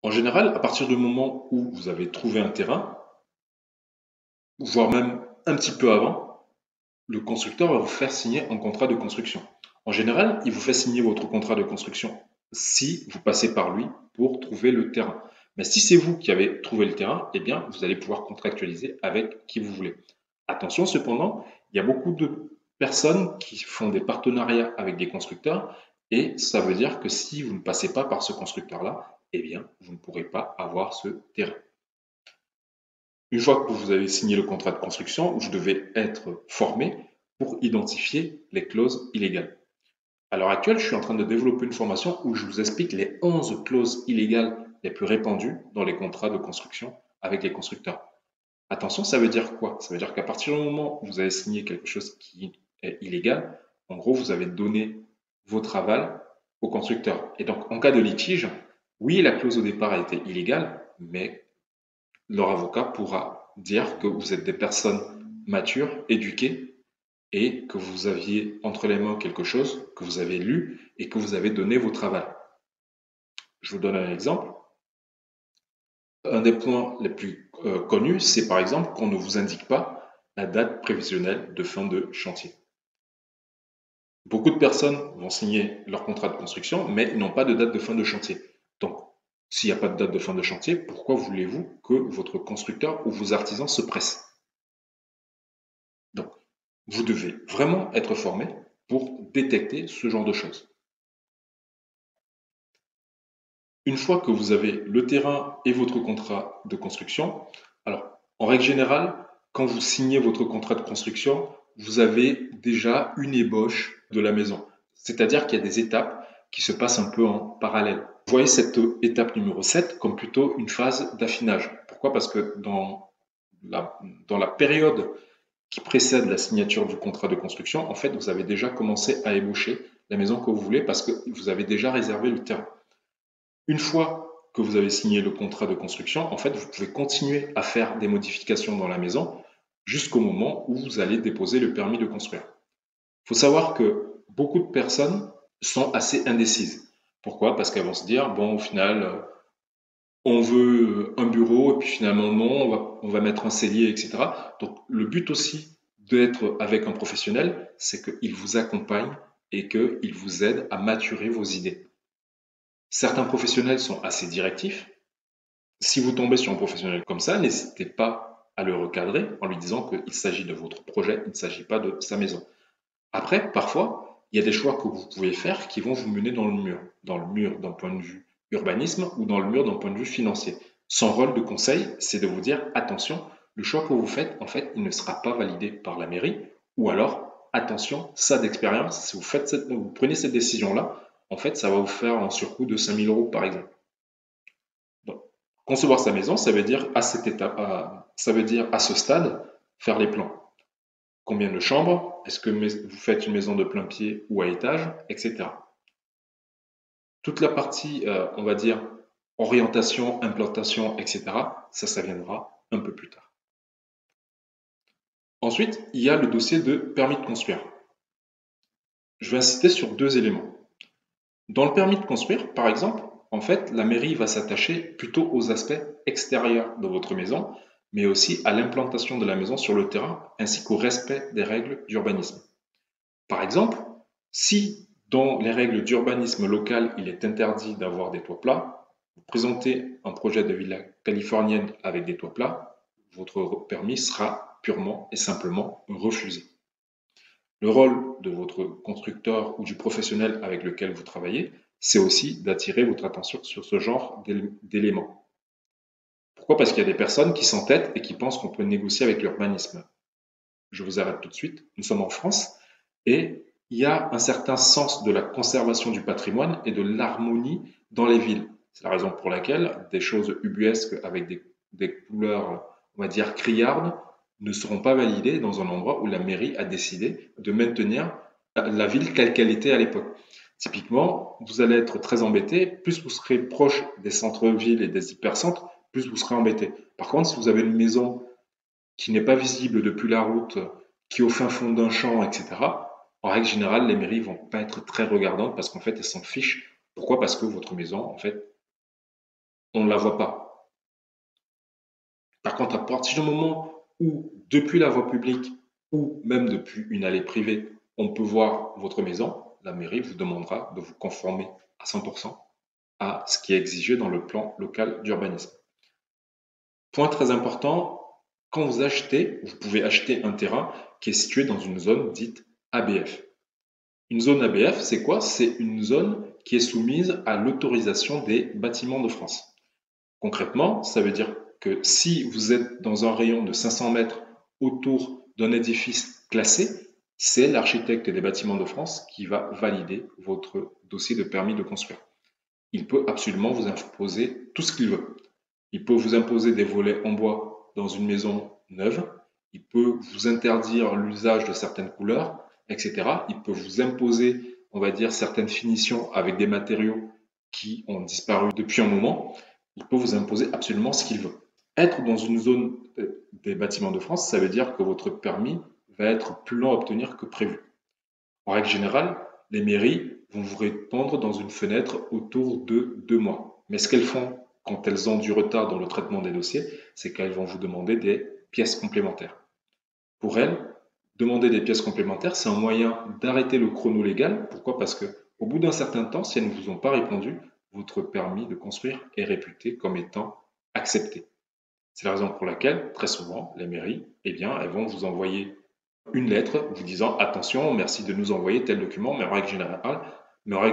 En général, à partir du moment où vous avez trouvé un terrain, voire même un petit peu avant, le constructeur va vous faire signer un contrat de construction. En général, il vous fait signer votre contrat de construction si vous passez par lui pour trouver le terrain. Mais si c'est vous qui avez trouvé le terrain, eh bien, vous allez pouvoir contractualiser avec qui vous voulez. Attention cependant, il y a beaucoup de personnes qui font des partenariats avec des constructeurs et ça veut dire que si vous ne passez pas par ce constructeur-là, eh bien, vous ne pourrez pas avoir ce terrain. Une fois que vous avez signé le contrat de construction, vous devez être formé pour identifier les clauses illégales. À l'heure actuelle, je suis en train de développer une formation où je vous explique les 11 clauses illégales les plus répandues dans les contrats de construction avec les constructeurs. Attention, ça veut dire quoi? Ça veut dire qu'à partir du moment où vous avez signé quelque chose qui est illégal, en gros, vous avez donné votre aval au constructeur. Et donc, en cas de litige, oui, la clause au départ a été illégale, mais leur avocat pourra dire que vous êtes des personnes matures, éduquées, et que vous aviez entre les mains quelque chose que vous avez lu et que vous avez donné votre aval. Je vous donne un exemple. Un des points les plus connus, c'est par exemple qu'on ne vous indique pas la date prévisionnelle de fin de chantier. Beaucoup de personnes vont signer leur contrat de construction, mais ils n'ont pas de date de fin de chantier. Donc, s'il n'y a pas de date de fin de chantier, pourquoi voulez-vous que votre constructeur ou vos artisans se pressent? Donc, vous devez vraiment être formé pour détecter ce genre de choses. Une fois que vous avez le terrain et votre contrat de construction, alors en règle générale, quand vous signez votre contrat de construction, vous avez déjà une ébauche de la maison. C'est-à-dire qu'il y a des étapes qui se passent un peu en parallèle. Vous voyez cette étape numéro 7 comme plutôt une phase d'affinage. Pourquoi? Parce que dans la période qui précède la signature du contrat de construction, en fait, vous avez déjà commencé à ébaucher la maison que vous voulez parce que vous avez déjà réservé le terrain. Une fois que vous avez signé le contrat de construction, en fait, vous pouvez continuer à faire des modifications dans la maison jusqu'au moment où vous allez déposer le permis de construire. Il faut savoir que beaucoup de personnes sont assez indécises. Pourquoi? Parce qu'elles vont se dire, bon, au final, on veut un bureau, et puis finalement, non, on va mettre un cellier, etc. Donc, le but aussi d'être avec un professionnel, c'est qu'il vous accompagne et qu'il vous aide à maturer vos idées. Certains professionnels sont assez directifs. Si vous tombez sur un professionnel comme ça, n'hésitez pas à le recadrer en lui disant qu'il s'agit de votre projet, il ne s'agit pas de sa maison. Après, parfois, il y a des choix que vous pouvez faire qui vont vous mener dans le mur d'un point de vue urbanisme ou dans le mur d'un point de vue financier. Son rôle de conseil, c'est de vous dire attention, le choix que vous faites, en fait, il ne sera pas validé par la mairie, ou alors attention, ça d'expérience, si vous prenez cette décision-là, en fait, ça va vous faire un surcoût de 5 000 € par exemple. Donc, concevoir sa maison, ça veut dire à cette étape, ça veut dire à ce stade, faire les plans. Combien de chambres? Est-ce que vous faites une maison de plein pied ou à étage, etc. Toute la partie, on va dire, orientation, implantation, etc., ça viendra un peu plus tard. Ensuite, il y a le dossier de permis de construire. Je vais insister sur deux éléments. Dans le permis de construire, par exemple, en fait, la mairie va s'attacher plutôt aux aspects extérieurs de votre maison, mais aussi à l'implantation de la maison sur le terrain, ainsi qu'au respect des règles d'urbanisme. Par exemple, si dans les règles d'urbanisme local, il est interdit d'avoir des toits plats, vous présentez un projet de villa californienne avec des toits plats, votre permis sera purement et simplement refusé. Le rôle de votre constructeur ou du professionnel avec lequel vous travaillez, c'est aussi d'attirer votre attention sur ce genre d'éléments. Pourquoi? Parce qu'il y a des personnes qui s'entêtent et qui pensent qu'on peut négocier avec l'urbanisme. Je vous arrête tout de suite. Nous sommes en France et il y a un certain sens de la conservation du patrimoine et de l'harmonie dans les villes. C'est la raison pour laquelle des choses ubuesques avec des couleurs, on va dire, criardes, ne seront pas validées dans un endroit où la mairie a décidé de maintenir la ville telle qu'elle était à l'époque. Typiquement, vous allez être très embêté, plus vous serez proche des centres-villes et des hypercentres, plus vous serez embêté. Par contre, si vous avez une maison qui n'est pas visible depuis la route, qui est au fin fond d'un champ, etc., en règle générale, les mairies vont pas être très regardantes parce qu'en fait, elles s'en fichent. Pourquoi? Parce que votre maison, en fait, on ne la voit pas. Par contre, à partir du moment où, depuis la voie publique ou même depuis une allée privée, on peut voir votre maison, la mairie vous demandera de vous conformer à 100% à ce qui est exigé dans le plan local d'urbanisme. Point très important, quand vous achetez, vous pouvez acheter un terrain qui est situé dans une zone dite ABF. Une zone ABF, c'est quoi? C'est une zone qui est soumise à l'autorisation des bâtiments de France. Concrètement, ça veut dire que si vous êtes dans un rayon de 500 mètres autour d'un édifice classé, c'est l'architecte des bâtiments de France qui va valider votre dossier de permis de construire. Il peut absolument vous imposer tout ce qu'il veut. Il peut vous imposer des volets en bois dans une maison neuve. Il peut vous interdire l'usage de certaines couleurs, etc. Il peut vous imposer, on va dire, certaines finitions avec des matériaux qui ont disparu depuis un moment. Il peut vous imposer absolument ce qu'il veut. Être dans une zone des bâtiments de France, ça veut dire que votre permis va être plus long à obtenir que prévu. En règle générale, les mairies vont vous répondre dans une fenêtre autour de 2 mois. Mais ce qu'elles font quand elles ont du retard dans le traitement des dossiers, c'est qu'elles vont vous demander des pièces complémentaires. Pour elles, demander des pièces complémentaires, c'est un moyen d'arrêter le chrono légal. Pourquoi? Parce que au bout d'un certain temps, si elles ne vous ont pas répondu, votre permis de construire est réputé comme étant accepté. C'est la raison pour laquelle, très souvent, les mairies, eh bien, elles vont vous envoyer une lettre vous disant attention, merci de nous envoyer tel document, mais en règle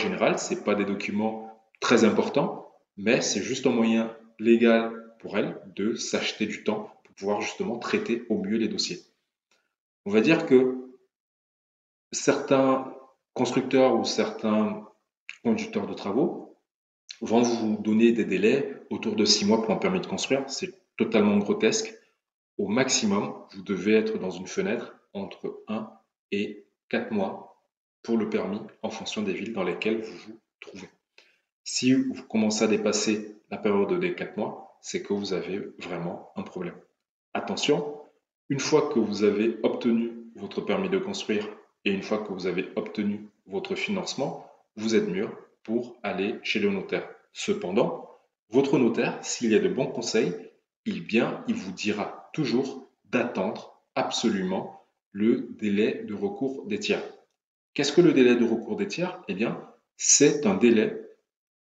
générale, ce n'est pas des documents très importants, mais c'est juste un moyen légal pour elles de s'acheter du temps pour pouvoir justement traiter au mieux les dossiers. On va dire que certains constructeurs ou certains conducteurs de travaux vont vous donner des délais autour de 6 mois pour un permis de construire. C'est totalement grotesque. Au maximum, vous devez être dans une fenêtre entre 1 et 4 mois pour le permis en fonction des villes dans lesquelles vous vous trouvez. Si vous commencez à dépasser la période des 4 mois, c'est que vous avez vraiment un problème. Attention, une fois que vous avez obtenu votre permis de construire et une fois que vous avez obtenu votre financement, vous êtes mûr pour aller chez le notaire. Cependant, votre notaire, s'il y a de bons conseils, il vous dira toujours d'attendre absolument le délai de recours des tiers. Qu'est-ce que le délai de recours des tiers? Eh bien, c'est un délai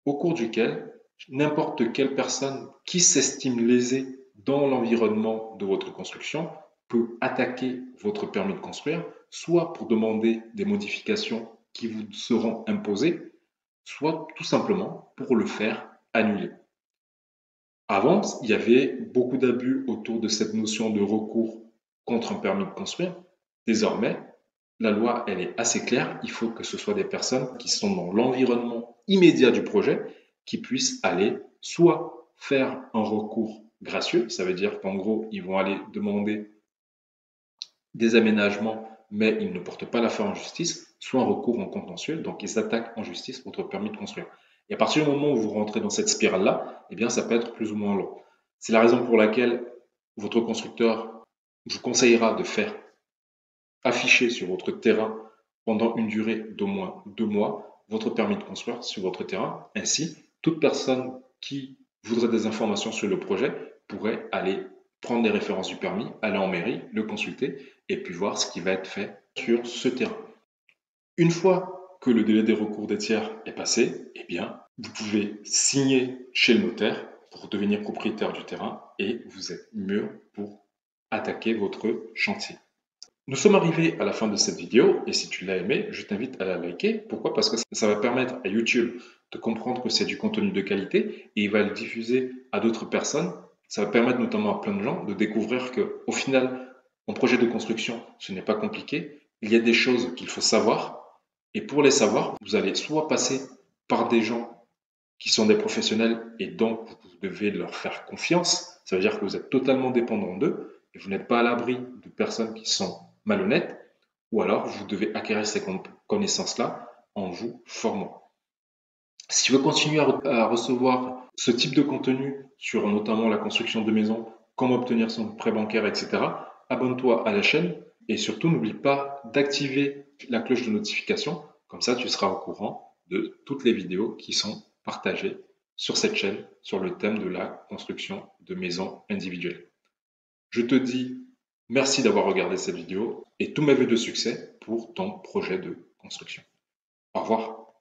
au cours duquel n'importe quelle personne qui s'estime lésée dans l'environnement de votre construction peut attaquer votre permis de construire, soit pour demander des modifications qui vous seront imposées, soit tout simplement pour le faire annuler. Avant, il y avait beaucoup d'abus autour de cette notion de recours contre un permis de construire. Désormais, la loi, elle est assez claire. Il faut que ce soit des personnes qui sont dans l'environnement immédiat du projet qui puissent aller soit faire un recours gracieux, ça veut dire qu'en gros, ils vont aller demander des aménagements, mais ils ne portent pas l'affaire en justice, soit un recours en contentieux, donc ils attaquent en justice votre permis de construire. Et à partir du moment où vous rentrez dans cette spirale-là, eh bien, ça peut être plus ou moins long. C'est la raison pour laquelle votre constructeur vous conseillera de faire afficher sur votre terrain pendant une durée d'au moins 2 mois votre permis de construire sur votre terrain. Ainsi, toute personne qui voudrait des informations sur le projet pourrait aller prendre des références du permis, aller en mairie, le consulter et puis voir ce qui va être fait sur ce terrain. Une fois que le délai des recours des tiers est passé, eh bien, vous pouvez signer chez le notaire pour devenir propriétaire du terrain et vous êtes mûr pour attaquer votre chantier. Nous sommes arrivés à la fin de cette vidéo et si tu l'as aimé, je t'invite à la liker. Pourquoi? Parce que ça va permettre à YouTube de comprendre que c'est du contenu de qualité et il va le diffuser à d'autres personnes. Ça va permettre notamment à plein de gens de découvrir qu'au final, en projet de construction, ce n'est pas compliqué. Il y a des choses qu'il faut savoir et pour les savoir, vous allez soit passer par des gens qui sont des professionnels et donc vous devez leur faire confiance. Ça veut dire que vous êtes totalement dépendant d'eux et vous n'êtes pas à l'abri de personnes qui sont malhonnêtes, ou alors vous devez acquérir ces connaissances-là en vous formant. Si tu veux continuer à recevoir ce type de contenu sur notamment la construction de maisons, comment obtenir son prêt bancaire, etc., abonne-toi à la chaîne et surtout n'oublie pas d'activer la cloche de notification, comme ça tu seras au courant de toutes les vidéos qui sont partagées sur cette chaîne sur le thème de la construction de maisons individuelles. Je te dis merci d'avoir regardé cette vidéo et tous mes vœux de succès pour ton projet de construction. Au revoir.